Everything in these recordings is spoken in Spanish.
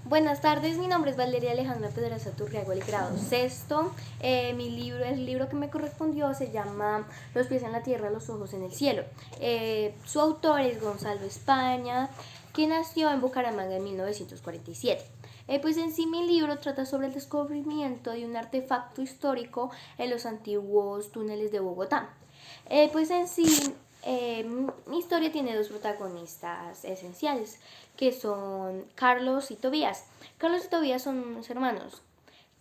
Buenas tardes, mi nombre es Valeria Alejandra Pedraza Turriago, el grado sexto. El libro que me correspondió se llama Los pies en la tierra, los ojos en el cielo. Su autor es Gonzalo España, que nació en Bucaramanga en 1947. Pues en sí mi libro trata sobre el descubrimiento de un artefacto histórico en los antiguos túneles de Bogotá. Pues en sí mi historia tiene dos protagonistas esenciales, que son Carlos y Tobías. Carlos y Tobías son unos hermanos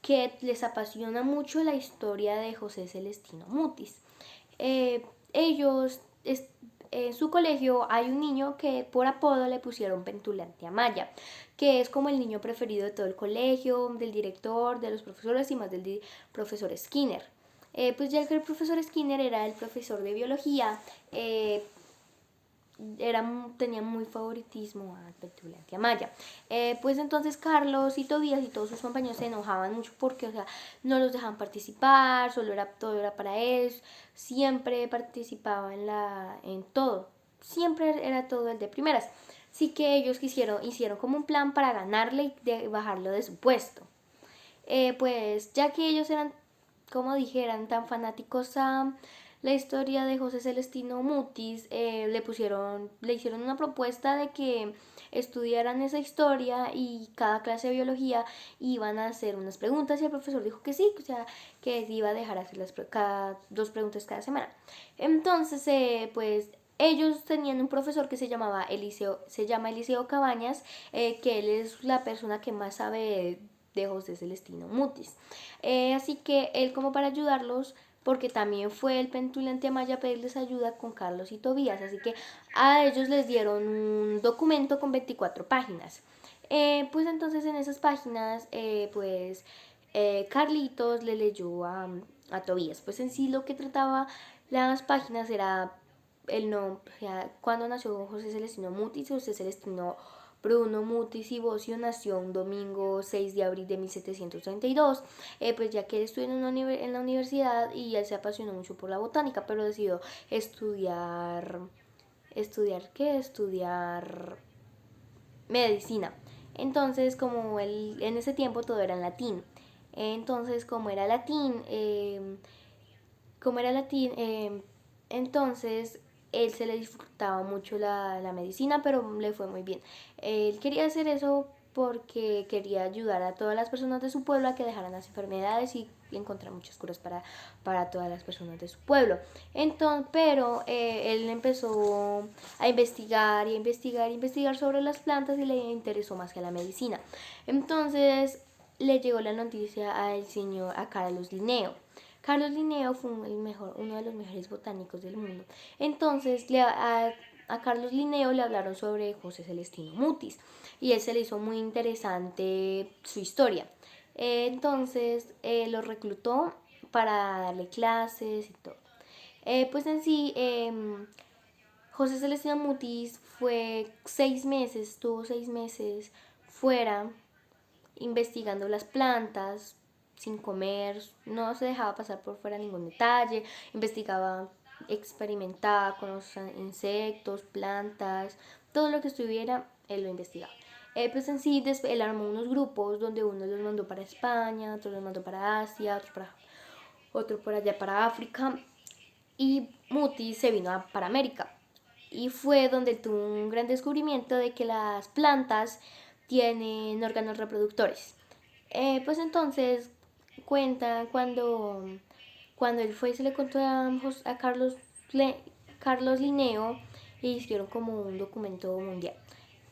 que les apasiona mucho la historia de José Celestino Mutis. Ellos, en su colegio hay un niño que por apodo le pusieron Pentulante Amaya, que es como el niño preferido de todo el colegio, del director, de los profesores y más del profesor Skinner. Pues ya que el profesor Skinner era el profesor de biología, tenía muy favoritismo a Petulante Amaya. Pues entonces Carlos y Tobías y todos sus compañeros se enojaban mucho porque, o sea, no los dejaban participar, todo era para él, siempre participaba en todo, siempre era todo el de primeras. Así que ellos hicieron como un plan para ganarle y bajarlo de su puesto. Pues ya que ellos eran, como dijeran, tan fanáticos a la historia de José Celestino Mutis, le hicieron una propuesta de que estudiaran esa historia y cada clase de biología iban a hacer unas preguntas y el profesor dijo que sí, o sea, que iba a dejar hacer dos preguntas cada semana. Entonces, pues ellos tenían un profesor que se llama Eliseo Cabañas, que él es la persona que más sabe de José Celestino Mutis. Así que él, como para ayudarlos, porque también fue el Pentulante Amaya a pedirles ayuda con Carlos y Tobías, así que a ellos les dieron un documento con 24 páginas. Pues entonces en esas páginas, Carlitos le leyó a Tobías. Pues en sí lo que trataba las páginas era el nombre, o sea, cuando nació José Celestino Mutis. José Celestino Bruno Mutis y Bocio nació un domingo 6 de abril de 1732, pues ya que él estudió en la universidad y él se apasionó mucho por la botánica, pero decidió estudiar, estudiar medicina. Entonces, como él, en ese tiempo todo era en latín, entonces como era latín, entonces él se le disfrutaba mucho la medicina, pero le fue muy bien. Él quería hacer eso porque quería ayudar a todas las personas de su pueblo a que dejaran las enfermedades y encontrar muchas curas para todas las personas de su pueblo. Entonces, pero él empezó a investigar y investigar sobre las plantas y le interesó más que la medicina. Entonces le llegó la noticia a Carlos Linneo. Carlos Linneo fue uno de los mejores botánicos del mundo. Entonces a Carlos Linneo le hablaron sobre José Celestino Mutis y él se le hizo muy interesante su historia. Entonces lo reclutó para darle clases y todo. Pues en sí, José Celestino Mutis estuvo 6 meses fuera investigando las plantas, sin comer, no se dejaba pasar por fuera ningún detalle, investigaba, experimentaba con los insectos, plantas, todo lo que estuviera, él lo investigaba. Pues en sí, él armó unos grupos donde uno los mandó para España, otro los mandó para Asia, otro por allá para África, y Muti se vino para América. Y fue donde tuvo un gran descubrimiento de que las plantas tienen órganos reproductores. Pues entonces cuenta cuando él fue y se le contó a Carlos Linneo y hicieron como un documento mundial.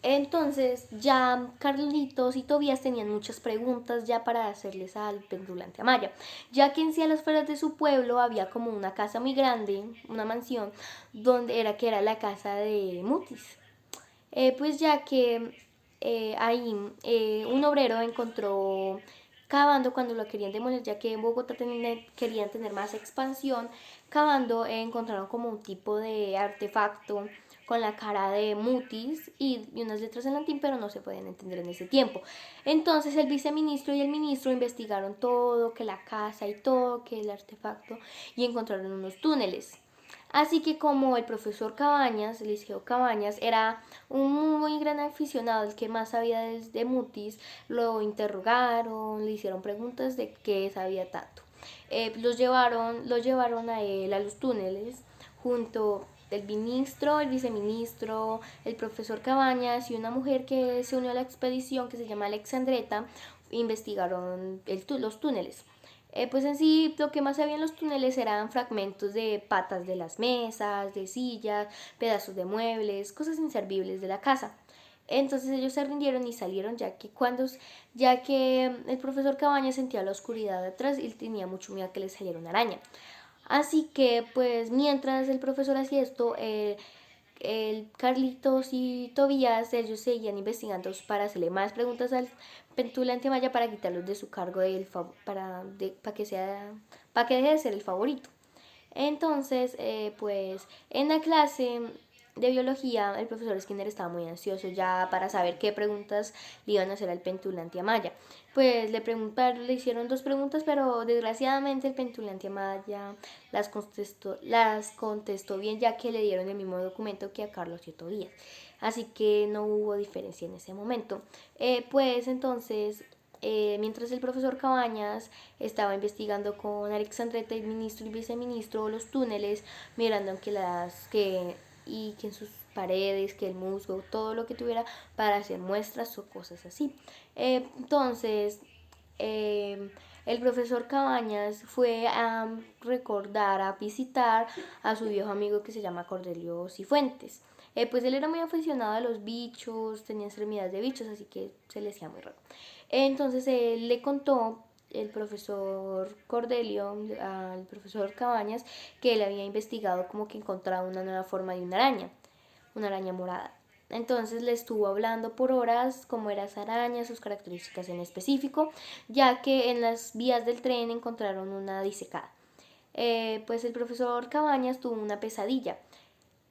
Entonces ya Carlitos y Tobías tenían muchas preguntas ya para hacerles al Pendulante Amaya, ya que en sí a las afueras de su pueblo había como una casa muy grande, una mansión, que era la casa de Mutis. Pues ya que ahí un obrero encontró cavando cuando lo querían demoler, ya que en Bogotá querían tener más expansión, cavando encontraron como un tipo de artefacto con la cara de Mutis y unas letras en latín, pero no se podían entender en ese tiempo. Entonces el viceministro y el ministro investigaron todo, que la casa y todo, que el artefacto, y encontraron unos túneles. Así que como el profesor Cabañas, Eliseo Cabañas, era un muy gran aficionado, el que más sabía de Mutis, lo interrogaron, le hicieron preguntas de qué sabía tanto. Los llevaron a él a los túneles junto el ministro, el viceministro, el profesor Cabañas y una mujer que se unió a la expedición que se llama Alexandreta, investigaron los túneles. Pues en sí lo que más había en los túneles eran fragmentos de patas de las mesas, de sillas, pedazos de muebles, cosas inservibles de la casa. Entonces ellos se rindieron y salieron ya que el profesor Cabañas sentía la oscuridad detrás y tenía mucho miedo a que le saliera una araña. Así que pues mientras el profesor hacía esto, el Carlitos y Tobías, ellos seguían investigando para hacerle más preguntas al Pentulante Maya para quitarlos de su cargo para que deje de ser el favorito. Entonces, pues en la clase de biología, el profesor Skinner estaba muy ansioso ya para saber qué preguntas le iban a hacer al Pentulante Amaya. Pues le hicieron dos preguntas, pero desgraciadamente el Pentulante Amaya las contestó bien, ya que le dieron el mismo documento que a Carlos y Tobías. Así que no hubo diferencia en ese momento. Pues entonces mientras el profesor Cabañas estaba investigando con Alexandreta, el ministro y viceministro, los túneles, mirando que en sus paredes, que el musgo, todo lo que tuviera para hacer muestras o cosas así. Entonces, el profesor Cabañas fue a recordar, a visitar a su viejo amigo que se llama Cordelio Cifuentes. Pues él era muy aficionado a los bichos, tenía extremidades de bichos, así que se le hacía muy raro. Entonces él le contó el profesor Cordelio al profesor Cabañas que él había investigado como que encontraba una nueva forma de una araña morada. Entonces le estuvo hablando por horas cómo era esa araña, sus características en específico, ya que en las vías del tren encontraron una disecada. Pues el profesor Cabañas tuvo una pesadilla,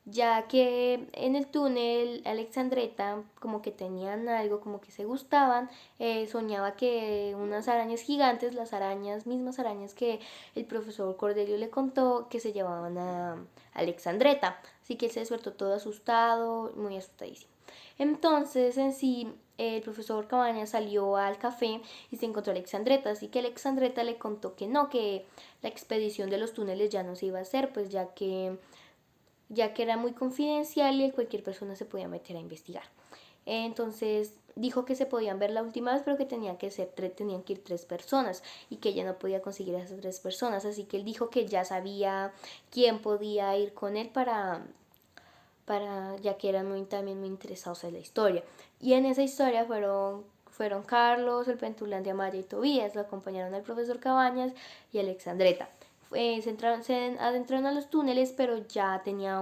ya que en el túnel Alexandreta como que tenían algo, como que se gustaban, soñaba que unas arañas gigantes, las mismas arañas que el profesor Cordelio le contó, que se llevaban a Alexandreta, así que él se despertó todo asustado, muy asustadísimo. Entonces en sí el profesor Cabañas salió al café y se encontró a Alexandreta, así que Alexandreta le contó que no, que la expedición de los túneles ya no se iba a hacer, pues ya que era muy confidencial y cualquier persona se podía meter a investigar. Entonces dijo que se podían ver la última vez, pero que tenían que ir 3 personas y que ella no podía conseguir a esas 3 personas. Así que él dijo que ya sabía quién podía ir con él ya que eran también muy interesados en la historia. Y en esa historia fueron Carlos, el Pentulante Amaya y Tobías, lo acompañaron al profesor Cabañas y Alexandreta. Se adentraron a los túneles, pero ya tenía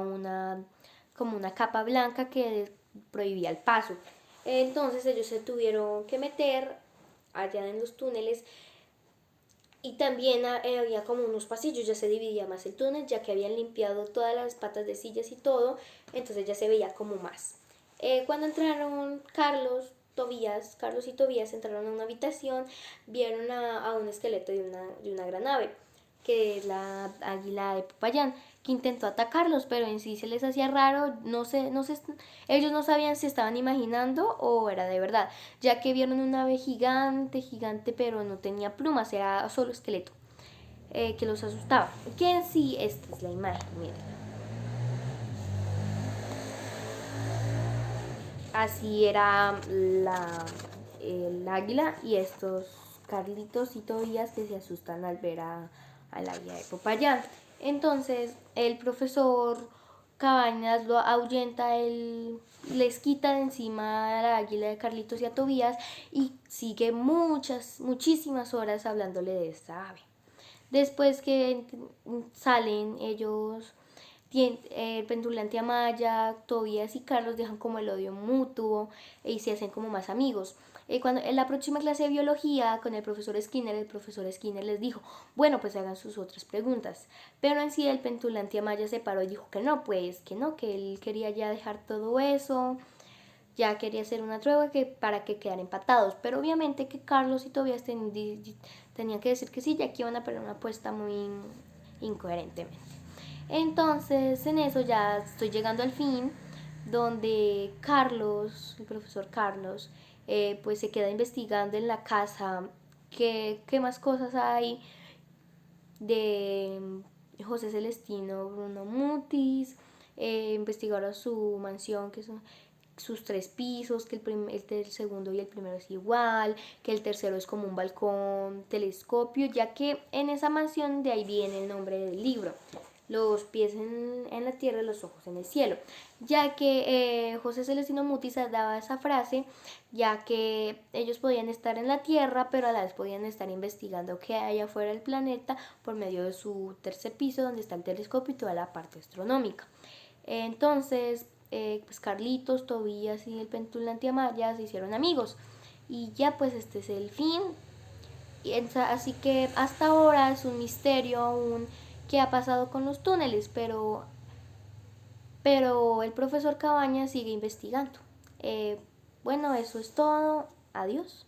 como una capa blanca que prohibía el paso. Entonces ellos se tuvieron que meter allá en los túneles y también había como unos pasillos, ya se dividía más el túnel, ya que habían limpiado todas las patas de sillas y todo, entonces ya se veía como más. Cuando entraron Carlos y Tobías entraron a una habitación, vieron a un esqueleto de una gran ave, que es la águila de Popayán, que intentó atacarlos, pero en sí se les hacía raro, ellos no sabían si estaban imaginando o era de verdad, ya que vieron una ave gigante, gigante, pero no tenía plumas, era solo esqueleto, que los asustaba. Que en sí, esta es la imagen, miren. Así era el águila y estos Carlitos y Tobías que se asustan al ver al águila de Popayán. Entonces el profesor Cabañas lo ahuyenta, les quita de encima a la águila de Carlitos y a Tobías y sigue muchísimas horas hablándole de esta ave. Después que salen ellos, el Pentulante Amaya, Tobías y Carlos dejan como el odio mutuo y se hacen como más amigos. Cuando en la próxima clase de biología con el profesor Skinner les dijo, bueno, pues hagan sus otras preguntas. Pero en sí el Pentulante Amaya se paró y dijo que no, pues que él quería ya dejar todo eso, ya quería hacer una tregua para que quedaran empatados. Pero obviamente que Carlos y Tobías tenían que decir que sí, ya que iban a perder una apuesta muy incoherentemente. Entonces en eso ya estoy llegando al fin, donde Carlos, el profesor Carlos, pues se queda investigando en la casa qué más cosas hay de José Celestino Bruno Mutis, investigaron su mansión, que son sus tres pisos, que el segundo y el primero es igual, que el tercero es como un balcón telescopio, ya que en esa mansión de ahí viene el nombre del libro. Los pies en la tierra y los ojos en el cielo, ya que José Celestino Mutis daba esa frase, ya que ellos podían estar en la tierra, pero a la vez podían estar investigando qué hay afuera del planeta por medio de su tercer piso, donde está el telescopio y toda la parte astronómica. Entonces, pues Carlitos, Tobías y el Pentulante Amaya se hicieron amigos. Y ya pues este es el fin. Así que hasta ahora es un misterio aún qué ha pasado con los túneles, pero el profesor Cabañas sigue investigando. Bueno, eso es todo. Adiós.